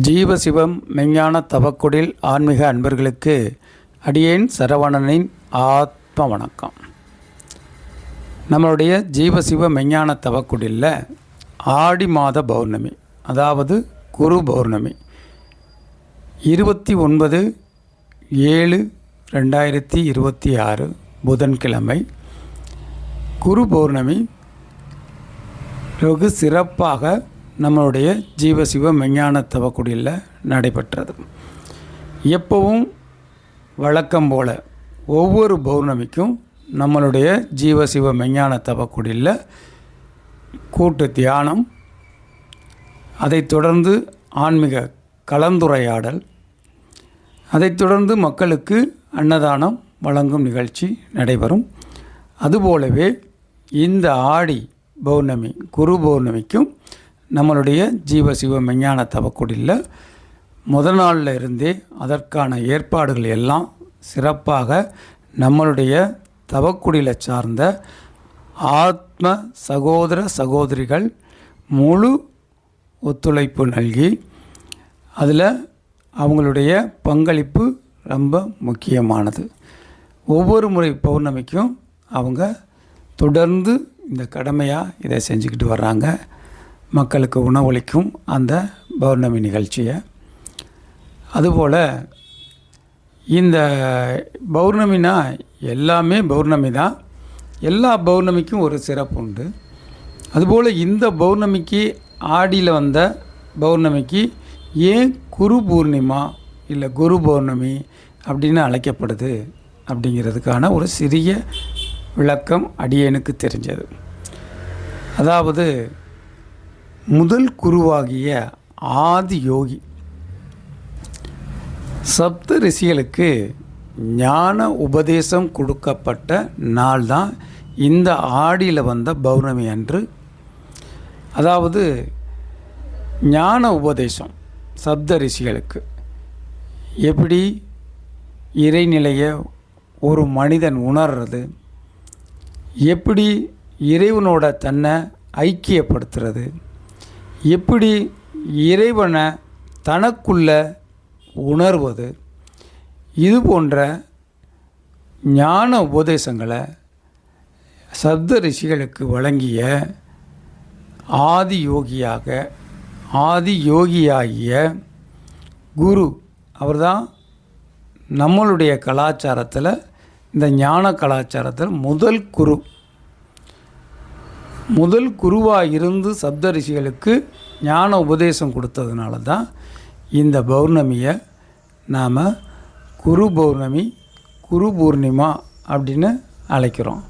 ஜீவசிவம் மெஞ்ஞான தவக்குடில் ஆன்மீக அன்பர்களுக்கு அடியேன் சரவணனின் ஆத்ம வணக்கம். நம்மளுடைய ஜீவசிவ மெஞ்ஞான தவக்குடிலில் ஆடி மாத பௌர்ணமி, அதாவது குரு பௌர்ணமி 29/7/2026 புதன்கிழமை குரு பௌர்ணமி வெகு சிறப்பாக நம்மளுடைய ஜீவசிவ மெஞ்ஞான தவக்குடியில் நடைபெற்றது. எப்பவும் வழக்கம் போல் ஒவ்வொரு பௌர்ணமிக்கும் நம்மளுடைய ஜீவசிவ மெஞ்ஞான தவக்குடியில் கூட்டு தியானம், அதைத் தொடர்ந்து ஆன்மீக கலந்துரையாடல், அதைத் தொடர்ந்து மக்களுக்கு அன்னதானம் வழங்கும் நிகழ்ச்சி நடைபெறும். அதுபோலவே இந்த ஆடி பௌர்ணமி குரு பௌர்ணமிக்கும் நம்மளுடைய ஜீவசிவ மெஞ்ஞான தவக்குடியில் முதல் நாளில் இருந்தே அதற்கான ஏற்பாடுகள் எல்லாம் சிறப்பாக நம்மளுடைய தவக்குடியில் சார்ந்த ஆத்ம சகோதர சகோதரிகள் முழு ஒத்துழைப்பு நல்கி அதில் அவங்களுடைய பங்களிப்பு ரொம்ப முக்கியமானது. ஒவ்வொரு முறை பௌர்ணமிக்கும் அவங்க தொடர்ந்து இந்த கடமையாக இதை செஞ்சுக்கிட்டு வர்றாங்க. மக்களுக்கு உணவளிக்கும் அந்த பௌர்ணமி நிகழ்ச்சியை. அதுபோல் இந்த பௌர்ணமினா எல்லாமே பௌர்ணமி தான். எல்லா பௌர்ணமிக்கும் ஒரு சிறப்பு உண்டு. அதுபோல் இந்த பௌர்ணமிக்கு ஆடியில் வந்த பௌர்ணமிக்கு ஏன் குரு பூர்ணிமா இல்லை குரு பௌர்ணமி அப்படின்னு அழைக்கப்படுது அப்படிங்கிறதுக்கான ஒரு சிறிய விளக்கம் அடியேனுக்கு தெரிஞ்சது. அதாவது முதல் குருவாகிய ஆதி யோகி சப்த ரிஷிகளுக்கு ஞான உபதேசம் கொடுக்கப்பட்ட நாள் தான் இந்த ஆடியில் வந்த பௌர்ணமி அன்று. அதாவது ஞான உபதேசம் சப்த ரிஷிகளுக்கு எப்படி இறைநிலையை ஒரு மனிதன் உணர்றது, எப்படி இறைவனோட தன்னை ஐக்கியப்படுத்துறது, எப்படி இறைவனை தனக்குள்ள உணர்வது, இது போன்ற ஞான உபதேசங்களை சப்த ரிஷிகளுக்கு வழங்கிய ஆதி யோகியாகிய குரு அவர்தான் நம்மளுடைய கலாச்சாரத்தில், இந்த ஞான கலாச்சாரத்தில் முதல் குருவாக இருந்து சப்த ரிஷிகளுக்கு ஞான உபதேசம் கொடுத்ததுனால தான் இந்த பௌர்ணமியை நாம் குரு பௌர்ணமி, குரு பூர்ணிமா அப்படின்னு அழைக்கிறோம்.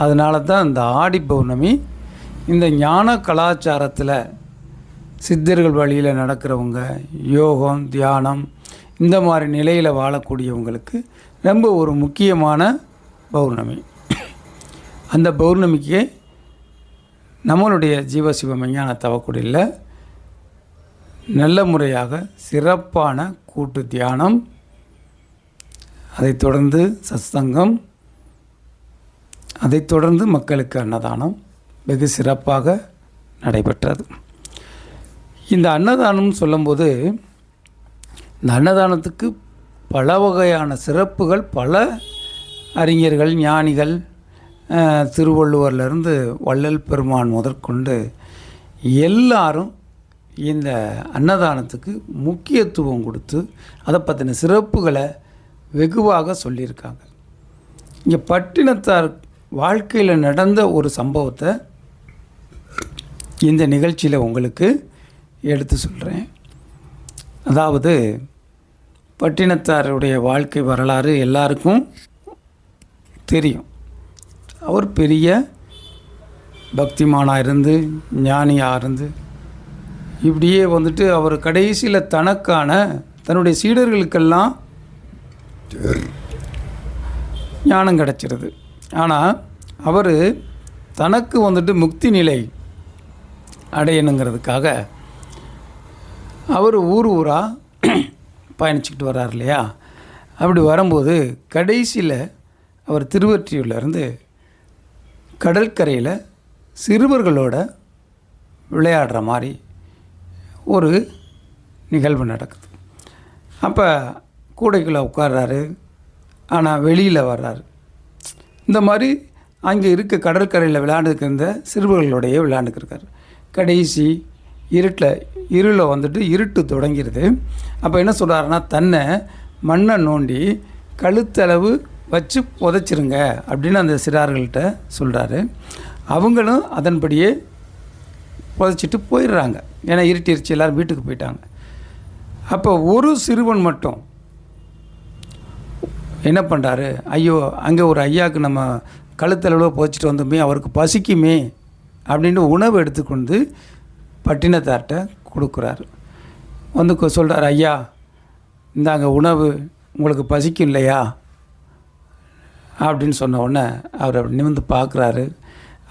அதனால தான் இந்த ஆடி பௌர்ணமி இந்த ஞான கலாச்சாரத்தில் சித்தர்கள் வழியில் நடக்கிறவங்க, யோகம் தியானம் இந்த மாதிரி நிலையில் வாழக்கூடியவங்களுக்கு ரொம்ப ஒரு முக்கியமான பௌர்ணமி. அந்த பௌர்ணமிக்கு நம்மளுடைய ஜீவசிவ மெஞ்ஞான தவக்குடியில் நல்ல முறையாக சிறப்பான கூட்டு தியானம், அதைத் தொடர்ந்து சத்சங்கம், அதைத் தொடர்ந்து மக்களுக்கு அன்னதானம் வெகு சிறப்பாக நடைபெற்றது. இந்த அன்னதானம் சொல்லும்போது இந்த அன்னதானத்துக்கு பல வகையான சிறப்புகள், பல அறிஞர்கள், ஞானிகள், திருவள்ளுவரிலிருந்து வள்ளல் பெருமான் முதற்கொண்டு எல்லாரும் இந்த அன்னதானத்துக்கு முக்கியத்துவம் கொடுத்து அதை பற்றின சிறப்புகளை வெகுவாக சொல்லியிருக்காங்க. இங்கே பட்டினத்தார் வாழ்க்கையில் நடந்த ஒரு சம்பவத்தை இந்த நிகழ்ச்சியில் உங்களுக்கு எடுத்து சொல்கிறேன். அதாவது பட்டினத்தாருடைய வாழ்க்கை வரலாறு எல்லாருக்கும் தெரியும். அவர் பெரிய பக்திமானாக இருந்து ஞானியாக இருந்து இப்படியே வந்துட்டு அவர் கடைசியில் தன்னுடைய சீடர்களுக்கெல்லாம் ஞானம் கிடச்சிருது. ஆனால் அவர் தனக்கு வந்துட்டு முக்தி நிலை அடையணுங்கிறதுக்காக அவர் ஊராக பயணிச்சுக்கிட்டு வர்றார் இல்லையா. அப்படி வரும்போது கடைசியில் அவர் திருவொற்றியூர்லேருந்து கடற்கரையில் சிறுவர்களோட விளையாடுற மாதிரி ஒரு நிகழ்வு நடக்குது. அப்போ கூடைக்குள்ளே உட்கார்றாரு, ஆனால் வெளியில் வர்றாரு. இந்த மாதிரி அங்கே இருக்க கடற்கரையில் விளையாண்டுக்கு இருந்த சிறுவர்களுடைய விளையாண்டுக்கிருக்காரு. கடைசி இருளில் வந்துட்டு இருட்டு தொடங்கிடுது. அப்போ என்ன சொல்கிறாருன்னா, தன்னை மண்ணை நோண்டி கழுத்தளவு வச்சு புதைச்சிருங்க அப்படின்னு அந்த சிறார்கள்ட்ட சொல்கிறாரு. அவங்களும் அதன்படியே புதைச்சிட்டு போயிடுறாங்க. ஏன்னா இருட்டிருச்சு, எல்லோரும் வீட்டுக்கு போயிட்டாங்க. அப்போ ஒரு சிறுவன் மட்டும் என்ன பண்ணுறாரு, ஐயோ அங்கே ஒரு ஐயாவுக்கு நம்ம கழுத்தளவில் புதைச்சிட்டு வந்தோமே, அவருக்கு பசிக்குமே அப்படின்னு உணவு எடுத்துக்கொண்டு பட்டினத்தார்கிட்ட கொடுக்குறாரு. வந்து சொல்கிறார், ஐயா இந்தாங்க உணவு, உங்களுக்கு பசிக்கும் இல்லையா அப்படின்னு சொன்ன உடனே அவர் நிமிர்ந்து பார்க்குறாரு.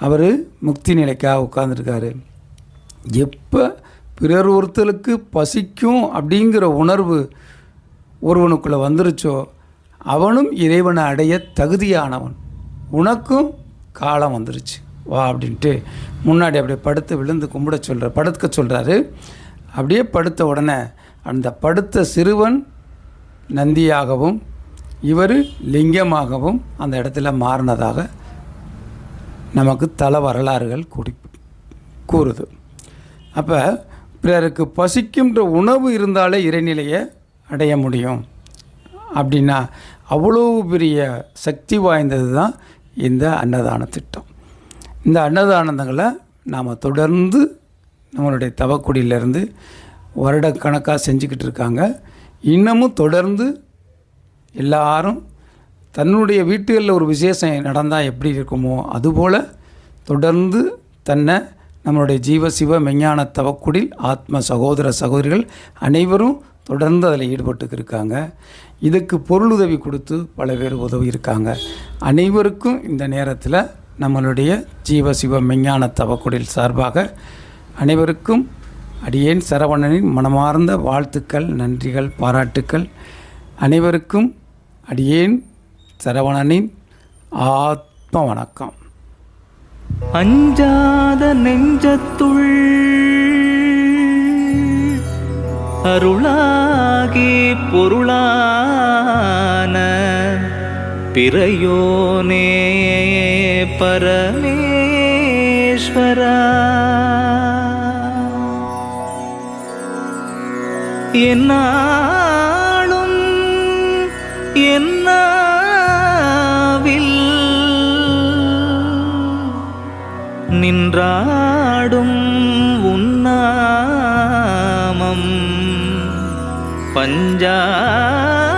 அவர் முக்தி நிலைக்காக உட்கார்ந்துருக்காரு. எப்போ பிறர் ஒருத்தருக்கு பசிக்கும் அப்படிங்கிற உணர்வு ஒருவனுக்குள்ளே வந்துருச்சோ அவனும் இறைவனை அடைய தகுதியானவன், உனக்கும் காலம் வந்துருச்சு வா அப்படின்ட்டு முன்னாடி அப்படியே படுத்து விழுந்து படுக்க சொல்கிறாரு. அப்படியே படுத்த உடனே அந்த படுத்த சிறுவன் நந்தியாகவும் இவர் லிங்கமாகவும் அந்த இடத்துல மாறினதாக நமக்கு தல வரலாறுகள் கூறுது. அப்போ பிறருக்கு பசிக்கும்ன்ற உணவு இருந்தாலே இறைநிலையை அடைய முடியும் அப்படின்னா அவ்வளோ பெரிய சக்தி வாய்ந்தது தான் இந்த அன்னதான திட்டம். இந்த அன்னதானங்களை நாம் தொடர்ந்து நம்மளுடைய தவக்குடியிலேருந்து வருடக்கணக்காக செஞ்சுக்கிட்டு இருக்காங்க. இன்னமும் தொடர்ந்து எல்லாரும் தன்னுடைய வீட்டுகளில் ஒரு விசேஷம் நடந்தால் எப்படி இருக்குமோ அதுபோல் தொடர்ந்து தன்னை நம்மளுடைய ஜீவசிவ மெஞ்ஞான தவக்குடில் ஆத்ம சகோதர சகோதரிகள் அனைவரும் தொடர்ந்து அதில் ஈடுபட்டு இருக்காங்க. இதுக்கு பொருளுதவி கொடுத்து பல பேர் உதவி இருக்காங்க. அனைவருக்கும் இந்த நேரத்தில் நம்மளுடைய ஜீவசிவ மெஞ்ஞான தவக்குடில் சார்பாக அனைவருக்கும் அடியேன் சரவணனின் மனமார்ந்த வாழ்த்துக்கள், நன்றிகள், பாராட்டுக்கள். அனைவருக்கும் அடியேன் சரவணனின் ஆத்ம வணக்கம். அஞ்சாத நெஞ்சத்துள் அருளாகி பொருளான பிறையோனே பரமேஸ்வரா, என்னாலும் என்னாவில் நின்றாடும் உன்னாமம் பஞ்சாட்சரம்